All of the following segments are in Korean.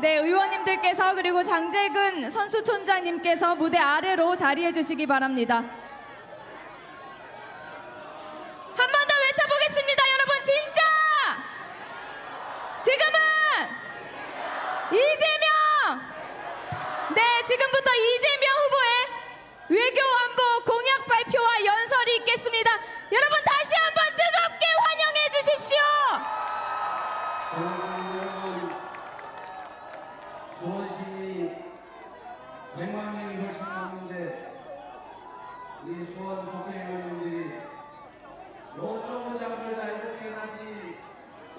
네, 의원님들께서 그리고 장재근 선수촌장님께서 무대 아래로 자리해 주시기 바랍니다. 한 번 더 외쳐보겠습니다. 여러분, 진짜! 지금은 이재명! 네, 지금부터 이재명 후보의 외교 안보 공약 발표와 연설이 있겠습니다. 여러분, 다시 한번 뜨겁게 환영해 주십시오. 수원시민이 100만 명이 훨씬 넘는데 우리 수원 국회의원님들이 요 좁은 장소에 다 이렇게 해놨지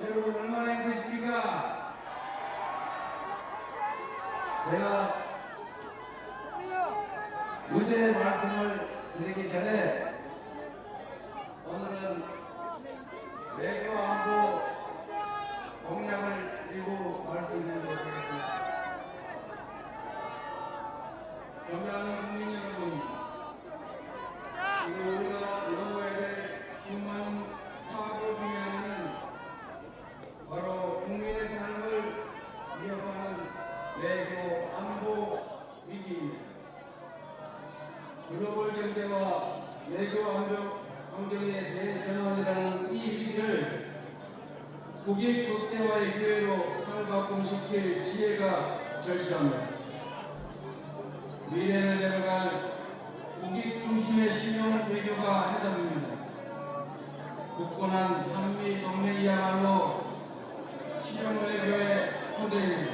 여러분 얼마나 힘드십니까? 제가 요새 말씀을 드리기 전에 오늘은 외교안보 공약을 들고 말씀드리도록 하겠습니다. 존경하는 국민 여러분, 지금 우리가 넘어야 될 수많은 파도 중에 하나는 바로 국민의 삶을 위협하는 외교 안보 위기입니다. 글로벌 경제와 외교 안보 환경의 대전환이라는 이 위기를 국익 극대화의 기회로 탈바꿈시킬 지혜가 절실합니다. 미래를 내려갈 국익 중심의 신용 외교가 해답입니다. 굳건한 한미 동맹이야말로 신용 외교의 토대입니다.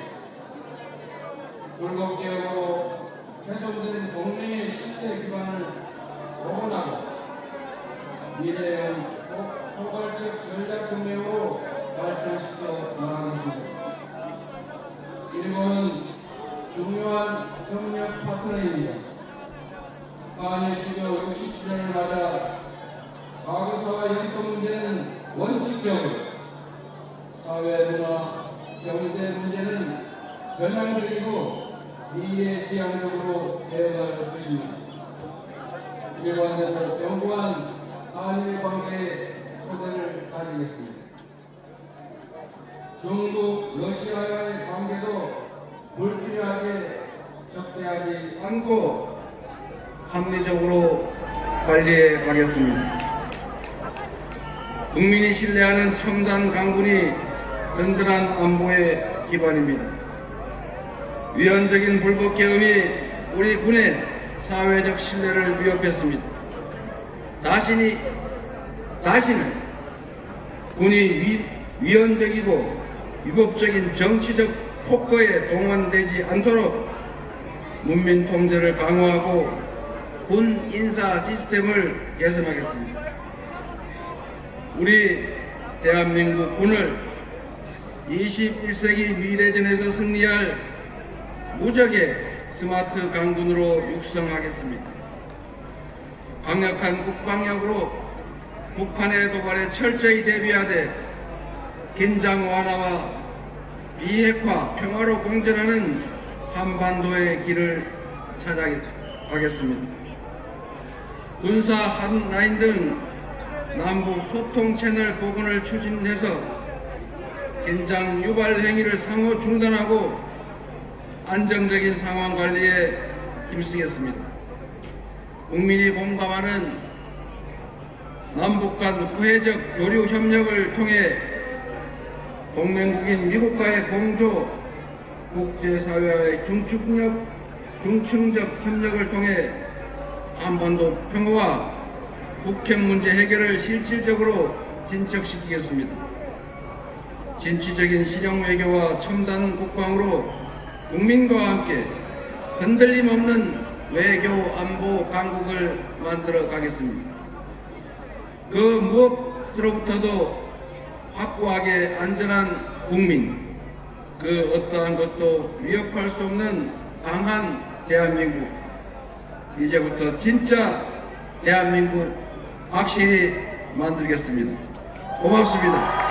굴곡 개혁으로 훼손된 동맹의 신뢰 기반을 복원하고 미래의 포괄적 전략 동맹으로 발전시켜 나가겠습니다. 일본은 중요한 협력 파트너입니다. 한일 수교 60주년을 맞아 과거사와 연도 문제는 원칙적으로, 사회, 문화, 경제 문제는 전향적이고 미래지향적으로 대응할 것입니다. 일본대로 견고한 한일 관계의 토대를 다지겠습니다. 중국, 러시아와의 관계도 불필요하게 적대하지 않고 합리적으로 관리해 가겠습니다. 국민이 신뢰하는 첨단 강군이 든든한 안보의 기반입니다. 위헌적인 불법 계엄이 우리 군의 사회적 신뢰를 위협했습니다. 다시는 군이 위헌적이고 위법적인 정치적 폭거에 동원되지 않도록 문민 통제를 강화하고 군 인사 시스템을 개선하겠습니다. 우리 대한민국 군을 21세기 미래전에서 승리할 무적의 스마트 강군으로 육성하겠습니다. 강력한 국방력으로 북한의 도발에 철저히 대비하되 긴장 완화와 비핵화, 평화로 공존하는 한반도의 길을 찾아가겠습니다. 군사 핫라인 등 남북 소통 채널 복원을 추진해서 긴장 유발 행위를 상호 중단하고 안정적인 상황 관리에 힘쓰겠습니다. 국민이 공감하는 남북 간 우회적 교류 협력을 통해 동맹국인 미국과의 공조, 국제사회와의 중층적 협력을 통해 한반도 평화와 북핵 문제 해결을 실질적으로 진척시키겠습니다. 진취적인 실용 외교와 첨단 국방으로 국민과 함께 흔들림 없는 외교 안보 강국을 만들어 가겠습니다. 그 무엇으로부터도 확고하게 안전한 국민, 그 어떠한 것도 위협할 수 없는 강한 대한민국, 이제부터 진짜 대한민국 확실히 만들겠습니다. 고맙습니다.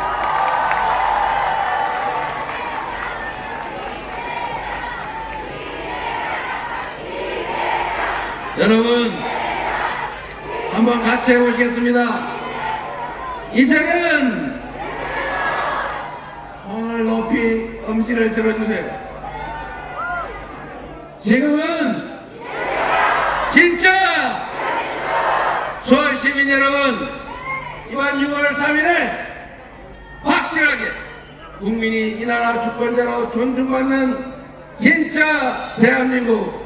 여러분 한번 같이 해보시겠습니다. 이제는 손을 높이 엄지를 들어주세요. 지금은 진짜 수원 시민 여러분, 이번 6월 3일에 확실하게 국민이 이 나라 주권자로 존중받는 진짜 대한민국,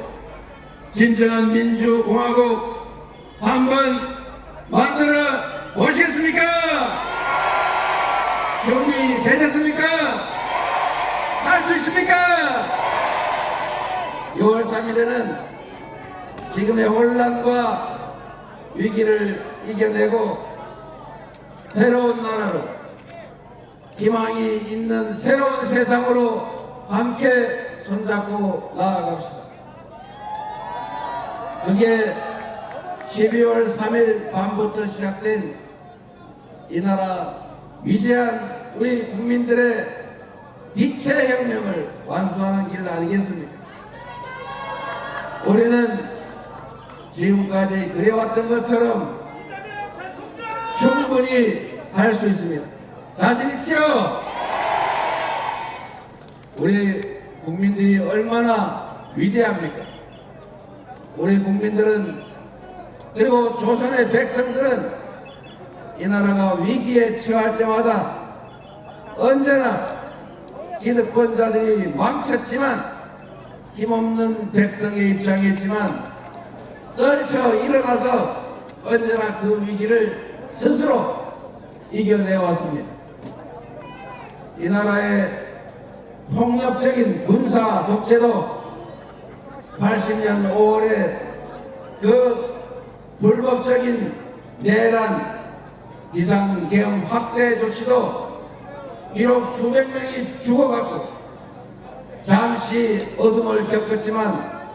진정한 민주공화국 한번 만들어 보시겠습니까? 준비되셨습니까? 할 수 있습니까? 6월 3일에는 지금의 혼란과 위기를 이겨내고 새로운 나라로, 희망이 있는 새로운 세상으로 함께 손잡고 나아갑시다. 그게 12월 3일 밤부터 시작된 이 나라 위대한 우리 국민들의 빛의 혁명을 완수하는 길 아니겠습니까? 우리는 지금까지 그래왔던 것처럼 충분히 할 수 있습니다. 자신 있지요? 우리 국민들이 얼마나 위대합니까? 우리 국민들은, 그리고 조선의 백성들은 이 나라가 위기에 처할 때마다 언제나 기득권자들이 망쳤지만 힘없는 백성의 입장이었지만 떨쳐 일어나서 언제나 그 위기를 스스로 이겨내왔습니다. 이 나라의 폭력적인 군사 독재도 80년 5월에 그 불법적인 내란 비상계엄 확대 조치도 비록 수백 명이 죽어갔고 잠시 어둠을 겪었지만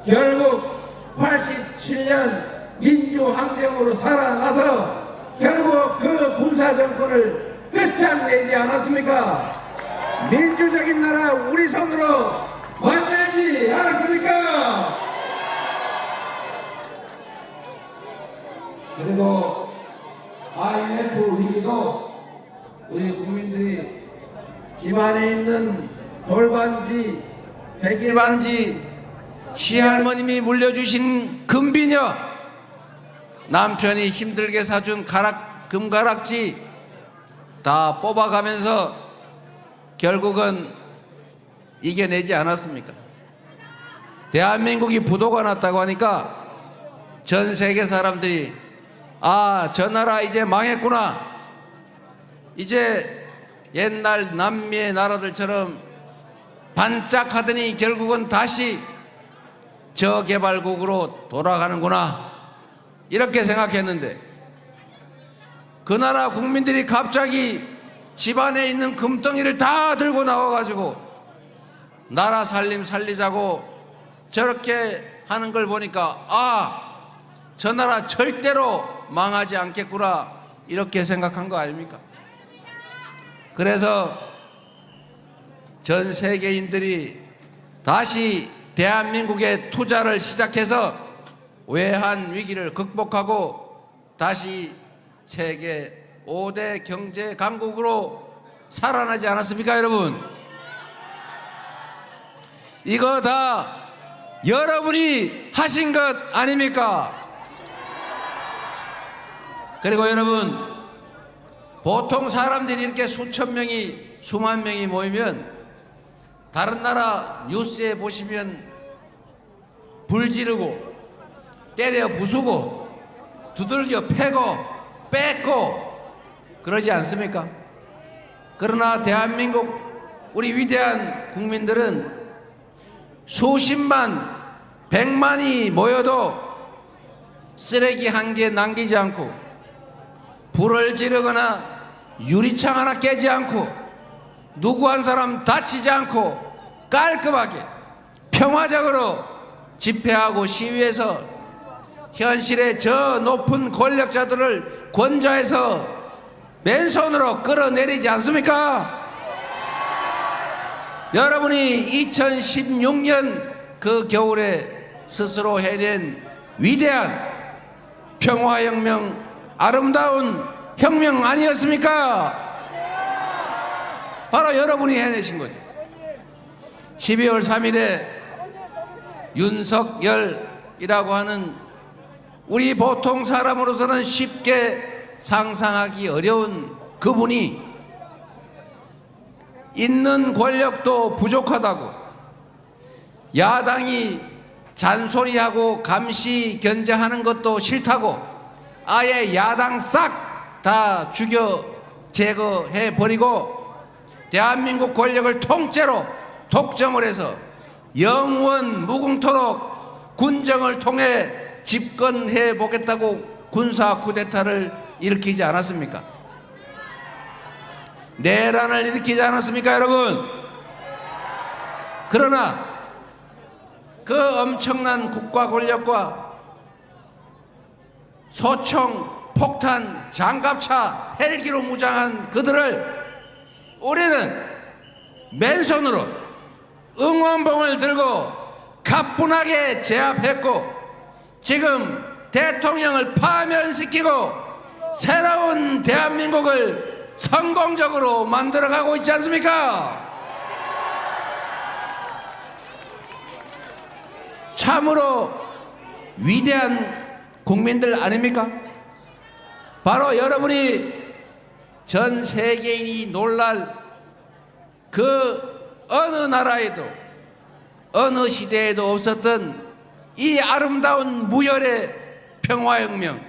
결국 87년 민주항쟁으로 살아나서 결국 그 군사정권을 끝장내지 않았습니까? 민주적인 나라 우리 손으로 만들지 않았습니까? 그리고 IMF 위기도 우리 국민들이 집안에 있는 돌반지, 백일반지, 시할머님이 물려주신 금비녀, 남편이 힘들게 사준 금가락지 다 뽑아가면서 결국은 이겨내지 않았습니까? 대한민국이 부도가 났다고 하니까 전 세계 사람들이 저 나라 이제 망했구나, 이제 옛날 남미의 나라들처럼 반짝하더니 결국은 다시 저개발국으로 돌아가는구나, 이렇게 생각했는데 그 나라 국민들이 갑자기 집안에 있는 금덩이를 다 들고 나와가지고 나라 살리자고 저렇게 하는 걸 보니까 저 나라 절대로 망하지 않겠구나, 이렇게 생각한 거 아닙니까? 그래서 전 세계인들이 다시 대한민국에 투자를 시작해서 외환 위기를 극복하고 다시 세계 5대 경제 강국으로 살아나지 않았습니까, 여러분? 이거 다 여러분이 하신 것 아닙니까? 그리고 여러분, 보통 사람들이 이렇게 수천 명이, 수만 명이 모이면 다른 나라 뉴스에 보시면 불 지르고 때려 부수고 두들겨 패고 뺏고 그러지 않습니까? 그러나 대한민국 우리 위대한 국민들은 수십만, 백만이 모여도 쓰레기 한 개 남기지 않고 불을 지르거나 유리창 하나 깨지 않고 누구 한 사람 다치지 않고 깔끔하게 평화적으로 집회하고 시위해서 현실의 저 높은 권력자들을 권좌해서 맨손으로 끌어내리지 않습니까? 여러분이 2016년 그 겨울에 스스로 해낸 위대한 평화혁명, 아름다운 혁명 아니었습니까? 바로 여러분이 해내신 거죠. 12월 3일에 윤석열이라고 하는 우리 보통 사람으로서는 쉽게 상상하기 어려운 그분이 있는 권력도 부족하다고, 야당이 잔소리하고 감시 견제하는 것도 싫다고 아예 야당 싹 다 죽여 제거해 버리고 대한민국 권력을 통째로 독점을 해서 영원 무궁토록 군정을 통해 집권해 보겠다고 군사 쿠데타를 일으키지 않았습니까? 내란을 일으키지 않았습니까, 여러분? 그러나 그 엄청난 국가 권력과 소총, 폭탄, 장갑차, 헬기로 무장한 그들을 우리는 맨손으로 응원봉을 들고 가뿐하게 제압했고, 지금 대통령을 파면시키고 새로운 대한민국을 성공적으로 만들어가고 있지 않습니까? 참으로 위대한 국민들 아닙니까? 바로 여러분이 전 세계인이 놀랄 그 어느 나라에도 어느 시대에도 없었던 이 아름다운 무열의 평화혁명,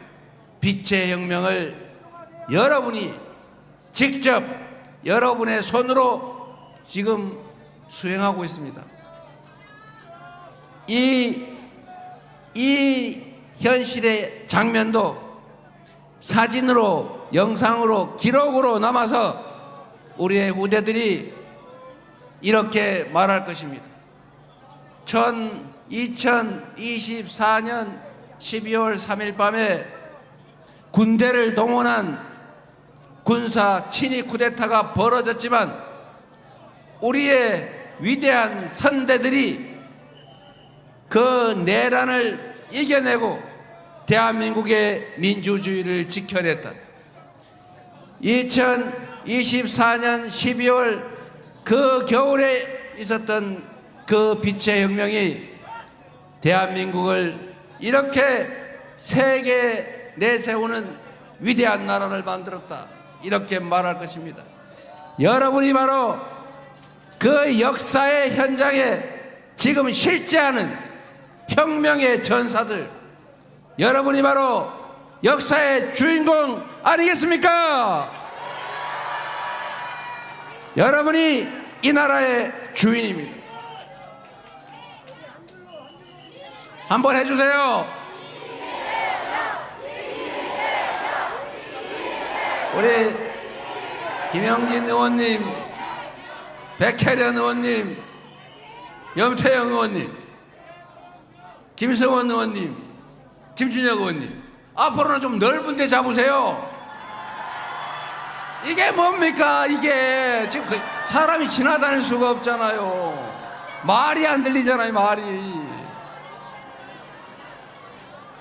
빛의 혁명을 여러분이 직접 여러분의 손으로 지금 수행하고 있습니다. 이 현실의 장면도 사진으로, 영상으로, 기록으로 남아서 우리의 후대들이 이렇게 말할 것입니다. 2024년 12월 3일 밤에 군대를 동원한 군사 친위 쿠데타가 벌어졌지만 우리의 위대한 선대들이 그 내란을 이겨내고 대한민국의 민주주의를 지켜냈다. 2024년 12월 그 겨울에 있었던 그 빛의 혁명이 대한민국을 이렇게 세계에 내세우는 위대한 나라를 만들었다, 이렇게 말할 것입니다. 여러분이 바로 그 역사의 현장에 지금 실제하는 혁명의 전사들, 여러분이 바로 역사의 주인공 아니겠습니까? 여러분이 이 나라의 주인입니다. 한번 해주세요. 우리 김영진 의원님, 백혜련 의원님, 염태영 의원님, 김성원 의원님, 김준혁 의원님, 앞으로는 좀 넓은 데 잡으세요. 이게 뭡니까? 이게 지금 사람이 지나다닐 수가 없잖아요. 말이 안 들리잖아요. 말이.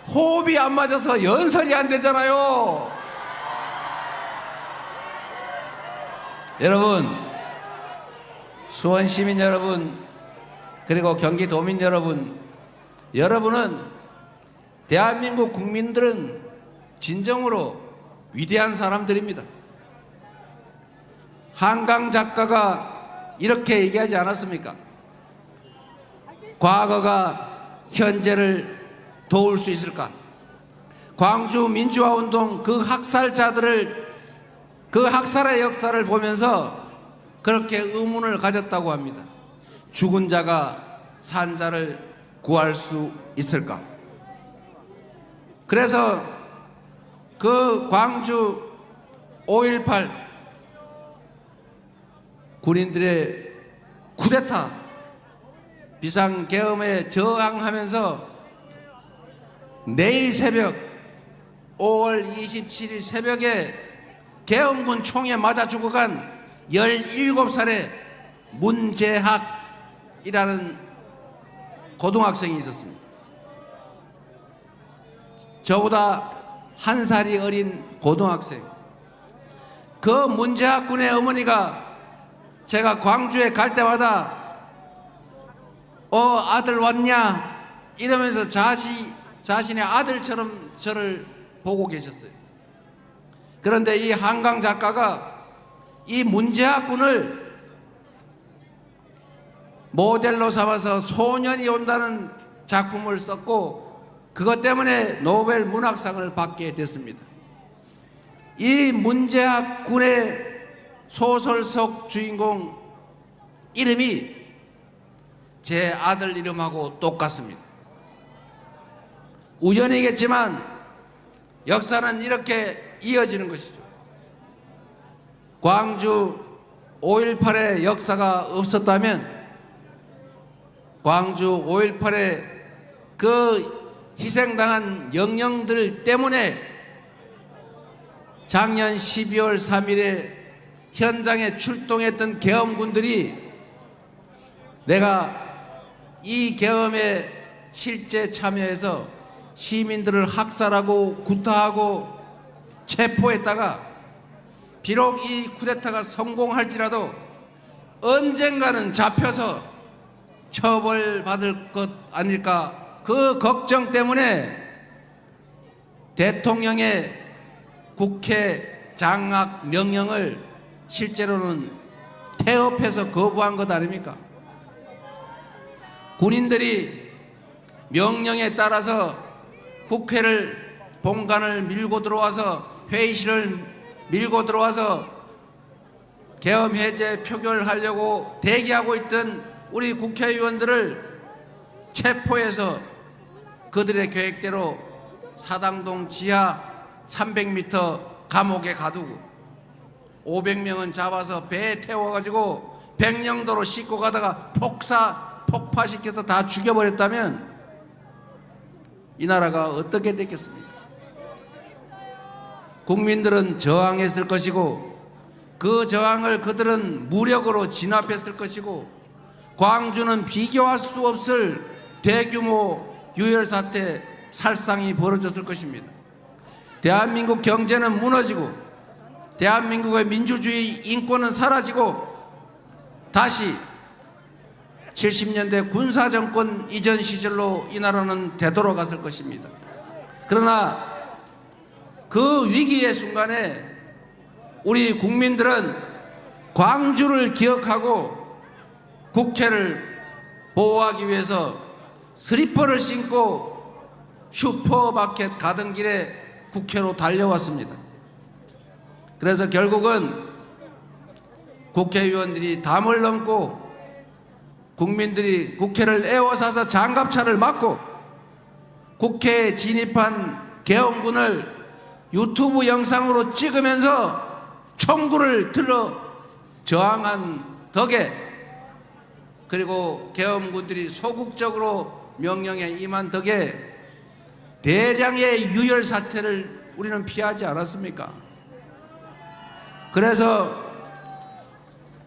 호흡이 안 맞아서 연설이 안 되잖아요. 여러분, 수원 시민 여러분, 그리고 경기도민 여러분, 여러분은, 대한민국 국민들은 진정으로 위대한 사람들입니다. 한강 작가가 이렇게 얘기하지 않았습니까? 과거가 현재를 도울 수 있을까? 광주 민주화운동 그 학살자들을, 그 학살의 역사를 보면서 그렇게 의문을 가졌다고 합니다. 죽은 자가 산 자를 구할 수 있을까? 그래서 그 광주 5.18 군인들의 쿠데타 비상계엄에 저항하면서 내일 새벽 5월 27일 새벽에 계엄군 총에 맞아 죽어간 17살의 문재학이라는 고등학생이 있었습니다. 저보다 한 살이 어린 고등학생. 그 문재학 군의 어머니가 제가 광주에 갈 때마다 아들 왔냐? 이러면서 자신의 아들처럼 저를 보고 계셨어요. 그런데 이 한강 작가가 이 문재학 군을 모델로 삼아서 소년이 온다는 작품을 썼고 그것 때문에 노벨 문학상을 받게 됐습니다. 이 문재학 군의 소설 속 주인공 이름이 제 아들 이름하고 똑같습니다. 우연이겠지만 역사는 이렇게 이어지는 것이죠. 광주 5.18의 역사가 없었다면 광주 5.18의 그 희생당한 영령들 때문에 작년 12월 3일에 현장에 출동했던 계엄군들이 내가 이 계엄에 실제 참여해서 시민들을 학살하고 구타하고 체포했다가 비록 이 쿠데타가 성공할지라도 언젠가는 잡혀서 처벌받을 것 아닐까 그 걱정 때문에 대통령의 국회 장악 명령을 실제로는 태업해서 거부한 것 아닙니까? 군인들이 명령에 따라서 국회를 본관을 밀고 들어와서 회의실을 밀고 들어와서 계엄 해제 표결하려고 대기하고 있던 우리 국회의원들을 체포해서 그들의 계획대로 사당동 지하 300m 감옥에 가두고 500명은 잡아서 배에 태워가지고 백령도로 싣고 가다가 폭파시켜서 다 죽여버렸다면 이 나라가 어떻게 됐겠습니까? 국민들은 저항했을 것이고 그 저항을 그들은 무력으로 진압했을 것이고 광주는 비교할 수 없을 대규모 유혈사태 살상이 벌어졌을 것입니다. 대한민국 경제는 무너지고 대한민국의 민주주의 인권은 사라지고 다시 70년대 군사정권 이전 시절로 이 나라는 되돌아갔을 것입니다. 그러나 그 위기의 순간에 우리 국민들은 광주를 기억하고 국회를 보호하기 위해서 슬리퍼를 신고 슈퍼마켓 가던 길에 국회로 달려왔습니다. 그래서 결국은 국회의원들이 담을 넘고 국민들이 국회를 에워싸서 장갑차를 막고 국회에 진입한 계엄군을 유튜브 영상으로 찍으면서 총구를 들어 저항한 덕에 그리고 계엄군들이 소극적으로 명령에 임한 덕에 대량의 유혈 사태를 우리는 피하지 않았습니까? 그래서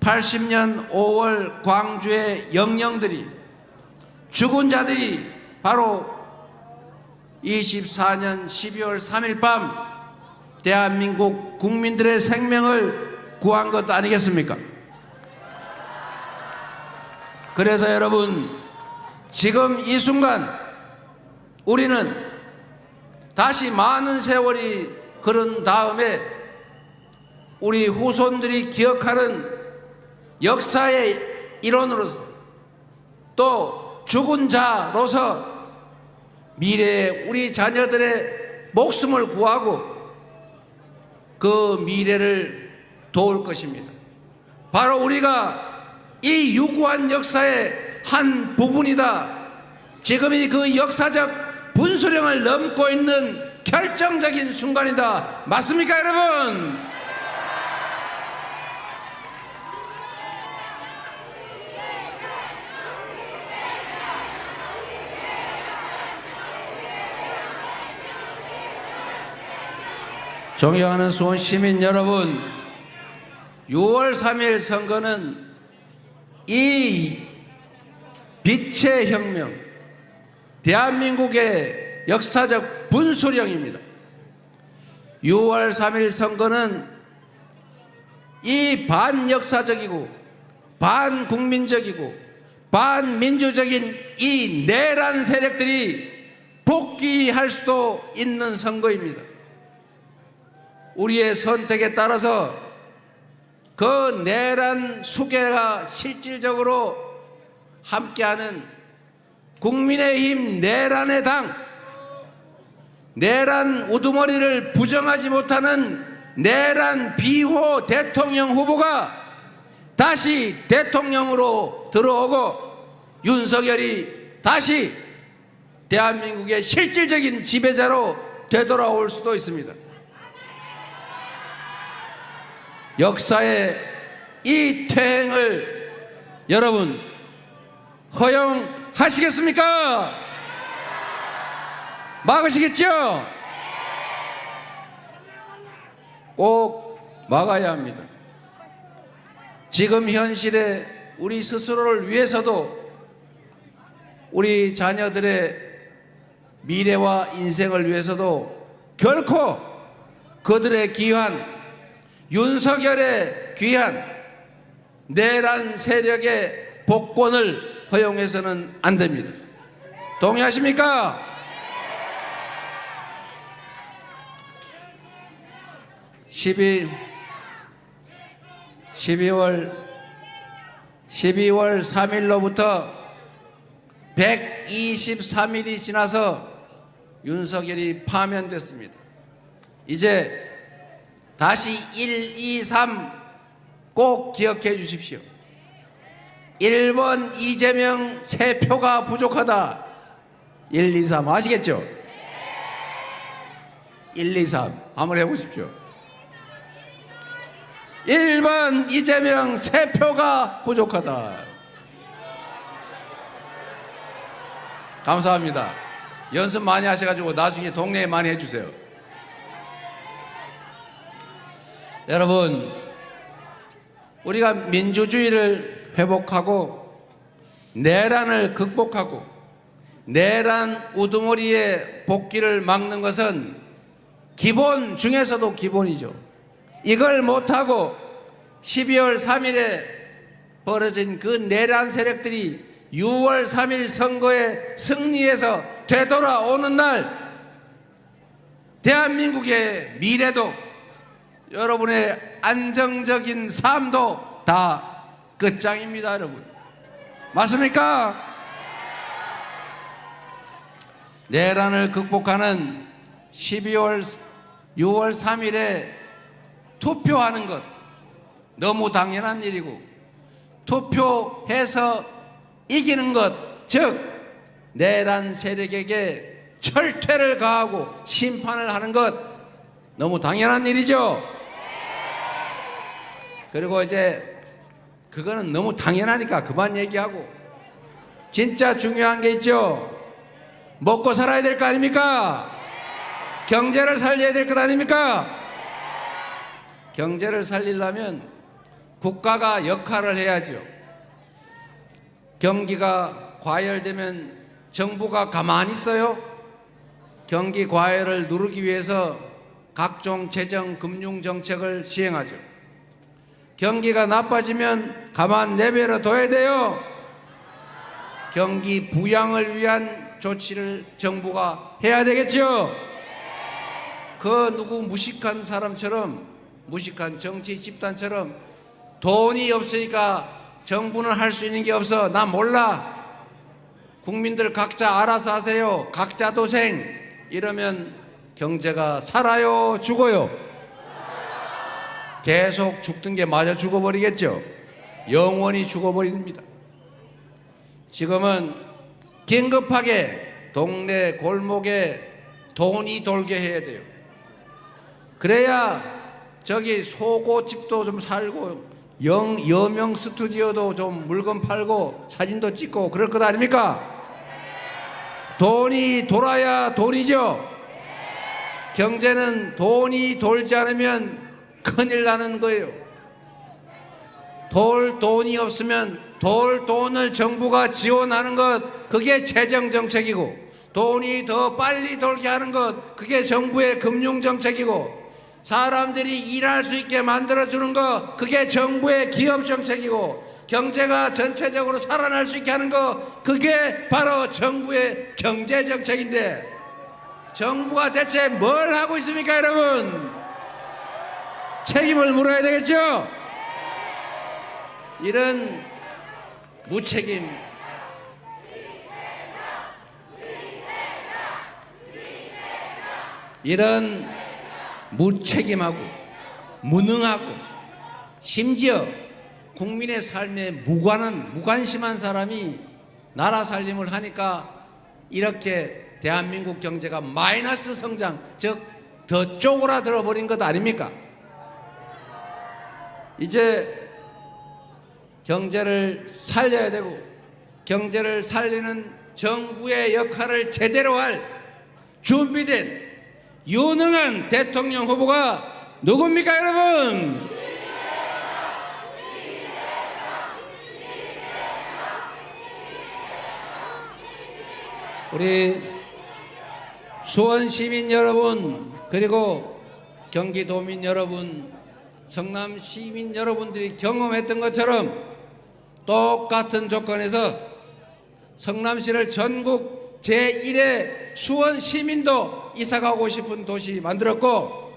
80년 5월 광주의 영령들이 죽은 자들이 바로 24년 12월 3일 밤 대한민국 국민들의 생명을 구한 것 아니겠습니까? 그래서 여러분 지금 이 순간 우리는 다시 많은 세월이 흐른 다음에 우리 후손들이 기억하는 역사의 일원으로서 또 죽은 자로서 미래에 우리 자녀들의 목숨을 구하고 그 미래를 도울 것입니다. 바로 우리가 이 유구한 역사의 한 부분이다. 지금이 그 역사적 분수령을 넘고 있는 결정적인 순간이다. 맞습니까, 여러분? 존경하는 수원 시민 여러분, 6월 3일 선거는 이 빛의 혁명, 대한민국의 역사적 분수령입니다. 6월 3일 선거는 이 반역사적이고 반국민적이고 반민주적인 이 내란 세력들이 복귀할 수도 있는 선거입니다. 우리의 선택에 따라서 그 내란 수괴가 실질적으로 함께하는 국민의힘 내란의 당, 내란 우두머리를 부정하지 못하는 내란 비호 대통령 후보가 다시 대통령으로 들어오고 윤석열이 다시 대한민국의 실질적인 지배자로 되돌아올 수도 있습니다. 역사의 이 퇴행을 여러분 허용하시겠습니까? 막으시겠죠? 꼭 막아야 합니다. 지금 현실에 우리 스스로를 위해서도 우리 자녀들의 미래와 인생을 위해서도 결코 그들의 귀한 윤석열의 귀한 내란 세력의 복권을 허용해서는 안 됩니다. 동의하십니까? (12월 3일로부터 123일이 지나서 윤석열이 파면됐습니다. 이제 다시 1, 2, 3 꼭 기억해 주십시오. 1번 이재명 3표가 부족하다. 1, 2, 3 아시겠죠? 1, 2, 3 한번 해보십시오. 1번 이재명 3표가 부족하다. 감사합니다. 연습 많이 하셔가지고 나중에 동네에 많이 해주세요. 여러분, 우리가 민주주의를 회복하고 내란을 극복하고 내란 우두머리의 복귀를 막는 것은 기본 중에서도 기본이죠. 이걸 못하고 12월 3일에 벌어진 그 내란 세력들이 6월 3일 선거에 승리해서 되돌아오는 날 대한민국의 미래도 여러분의 안정적인 삶도 다 끝장입니다, 여러분. 맞습니까? 내란을 극복하는 6월 3일에 투표하는 것 너무 당연한 일이고, 투표해서 이기는 것, 즉 내란 세력에게 철퇴를 가하고 심판을 하는 것 너무 당연한 일이죠. 그리고 이제 그거는 너무 당연하니까 그만 얘기하고, 진짜 중요한 게 있죠. 먹고 살아야 될 거 아닙니까? 경제를 살려야 될 것 아닙니까? 경제를 살리려면 국가가 역할을 해야죠. 경기가 과열되면 정부가 가만히 있어요? 경기 과열을 누르기 위해서 각종 재정 금융 정책을 시행하죠. 경기가 나빠지면 가만 내버려 둬야 돼요. 경기 부양을 위한 조치를 정부가 해야 되겠죠. 그 누구 무식한 사람처럼, 무식한 정치 집단처럼 돈이 없으니까 정부는 할 수 있는 게 없어, 나 몰라, 국민들 각자 알아서 하세요, 각자 도생, 이러면 경제가 살아요, 죽어요? 계속 죽던 게 마저 죽어버리겠죠. 영원히 죽어버립니다. 지금은 긴급하게 동네 골목에 돈이 돌게 해야 돼요. 그래야 저기 속옷집도 좀 살고 여명 스튜디오도 좀 물건 팔고 사진도 찍고 그럴 것 아닙니까? 돈이 돌아야 돈이죠. 경제는 돈이 않으면 큰일 나는 거예요. 돈이 없으면 돈을 정부가 지원하는 것, 그게 재정정책이고, 돈이 더 빨리 돌게 하는 것, 그게 정부의 금융정책이고, 사람들이 일할 수 있게 만들어주는 것, 그게 정부의 기업정책이고, 경제가 전체적으로 살아날 수 있게 하는 거, 그게 바로 정부의 경제 정책인데 정부가 대체 뭘 하고 있습니까, 여러분? 책임을 물어야 되겠죠? 이런 무책임, 이런 무책임하고 무능하고 심지어 국민의 삶에 무관심한 사람이 나라 살림을 하니까 이렇게 대한민국 경제가 마이너스 성장, 즉 더 쪼그라들어 버린 것 아닙니까? 이제 경제를 살려야 되고 경제를 살리는 정부의 역할을 제대로 할 준비된 유능한 대통령 후보가 누굽니까, 여러분? 우리 수원 시민 여러분, 그리고 경기도민 여러분, 성남 시민 여러분들이 경험했던 것처럼 똑같은 조건에서 성남시를 전국 제1의 수원 시민도 이사가고 싶은 도시 만들었고,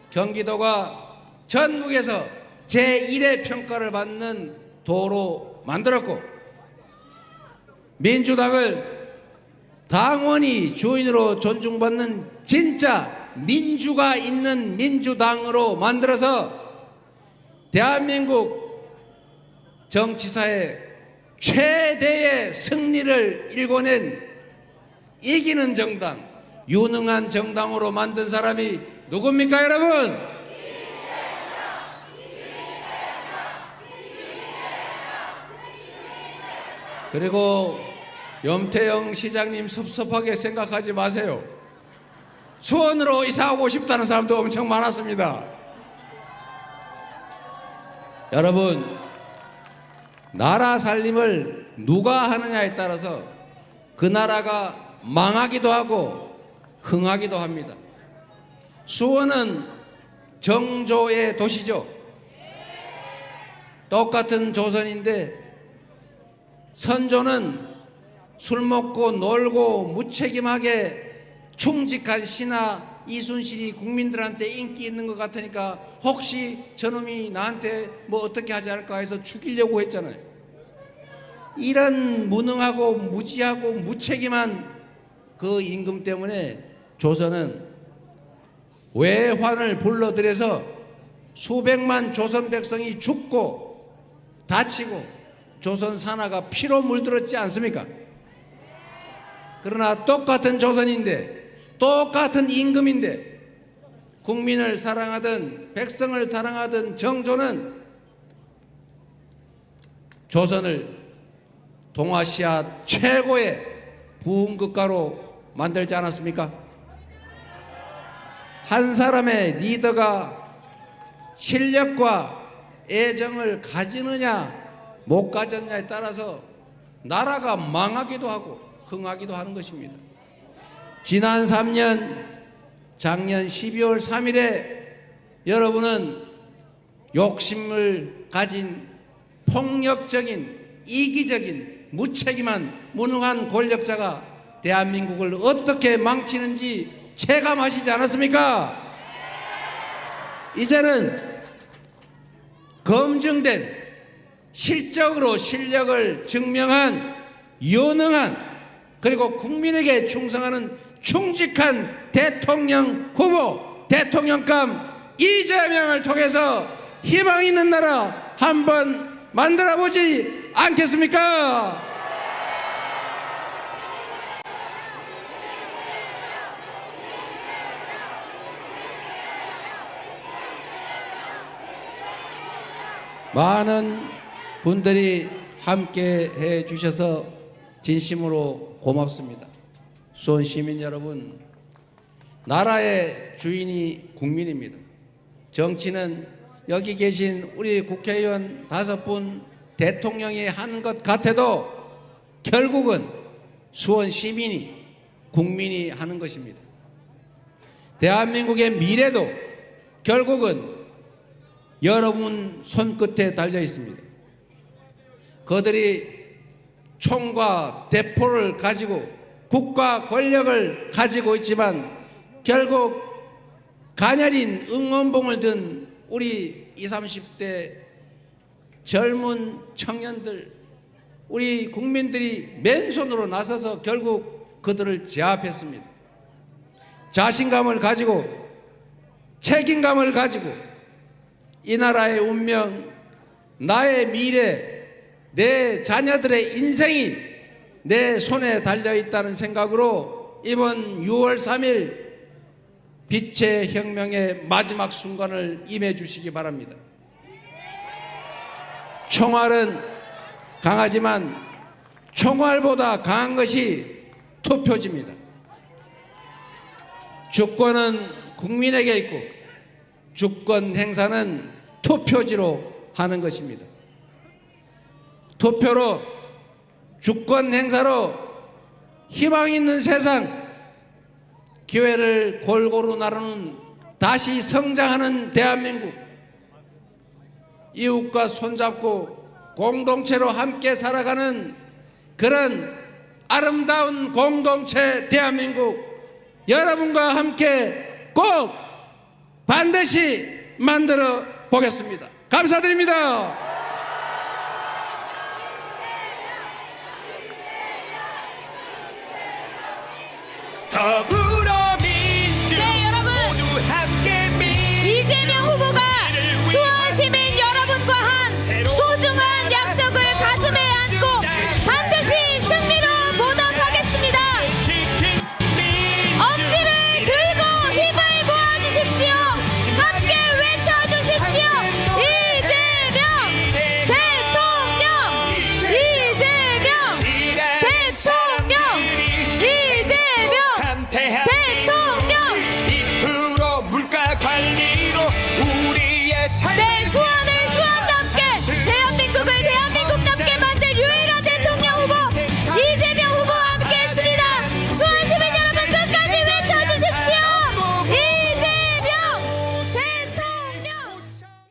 경기도가 전국에서 제1의 평가를 받는 도로 만들었고, 민주당을 당원이 주인으로 존중받는 진짜 민주가 있는 민주당으로 만들어서 대한민국 정치사의 최대의 승리를 일궈낸 이기는 정당, 유능한 정당으로 만든 사람이 누굽니까, 여러분? 그리고 염태영 시장님 섭섭하게 생각하지 마세요. 수원으로 이사하고 싶다는 사람도 엄청 많았습니다. 여러분, 나라 살림을 누가 하느냐에 따라서 그 나라가 망하기도 하고 흥하기도 합니다. 수원은 정조의 도시죠. 똑같은 조선인데 선조는 술 먹고 놀고 무책임하게 충직한 신하 이순실이 국민들한테 인기 있는 것 같으니까 혹시 저놈이 나한테 뭐 어떻게 하지 않을까 해서 죽이려고 했잖아요. 이런 무능하고 무지하고 무책임한 그 임금 때문에 조선은 외환을 불러들여서 수백만 조선 백성이 죽고 다치고 조선 산하가 피로 물들었지 않습니까? 그러나 똑같은 조선인데, 똑같은 임금인데, 국민을 사랑하던 백성을 사랑하던 정조는 조선을 동아시아 최고의 부흥국가로 만들지 않았습니까? 한 사람의 리더가 실력과 애정을 가지느냐 못 가졌냐에 따라서 나라가 망하기도 하고 흥하기도 하는 것입니다. 지난 3년 작년 12월 3일에 여러분은 욕심을 가진 폭력적인 이기적인 무책임한 무능한 권력자가 대한민국을 어떻게 망치는지 체감하시지 않았습니까? 이제는 검증된 실적으로 실력을 증명한 유능한, 그리고 국민에게 충성하는 충직한 대통령 후보, 대통령감 이재명을 통해서 희망 있는 나라 한번 만들어 보지 않겠습니까? 많은 분들이 함께 해 주셔서 진심으로 고맙습니다. 수원 시민 여러분, 나라의 주인이 국민입니다. 정치는 여기 계신 우리 국회의원 5분, 대통령이 한 것 같아도 결국은 수원 시민이, 국민이 하는 것입니다. 대한민국의 미래도 결국은 여러분 손끝에 달려 있습니다. 그들이 총과 대포를 가지고 국가 권력을 가지고 있지만 결국 가녀린 응원봉을 든 우리 20, 30대 젊은 청년들, 우리 국민들이 맨손으로 나서서 결국 그들을 제압했습니다. 자신감을 가지고 책임감을 가지고 이 나라의 운명, 나의 미래, 내 자녀들의 인생이 내 손에 달려있다는 생각으로 이번 6월 3일 빛의 혁명의 마지막 순간을 임해 주시기 바랍니다. 총알은 강하지만 총알보다 강한 것이 투표지입니다. 주권은 국민에게 있고 주권 행사는 투표지로 하는 것입니다. 투표로 주권 행사로 희망 있는 세상, 기회를 골고루 나누는 다시 성장하는 대한민국, 이웃과 손잡고 공동체로 함께 살아가는 그런 아름다운 공동체 대한민국, 여러분과 함께 꼭 반드시 만들어 보겠습니다. 감사드립니다. 다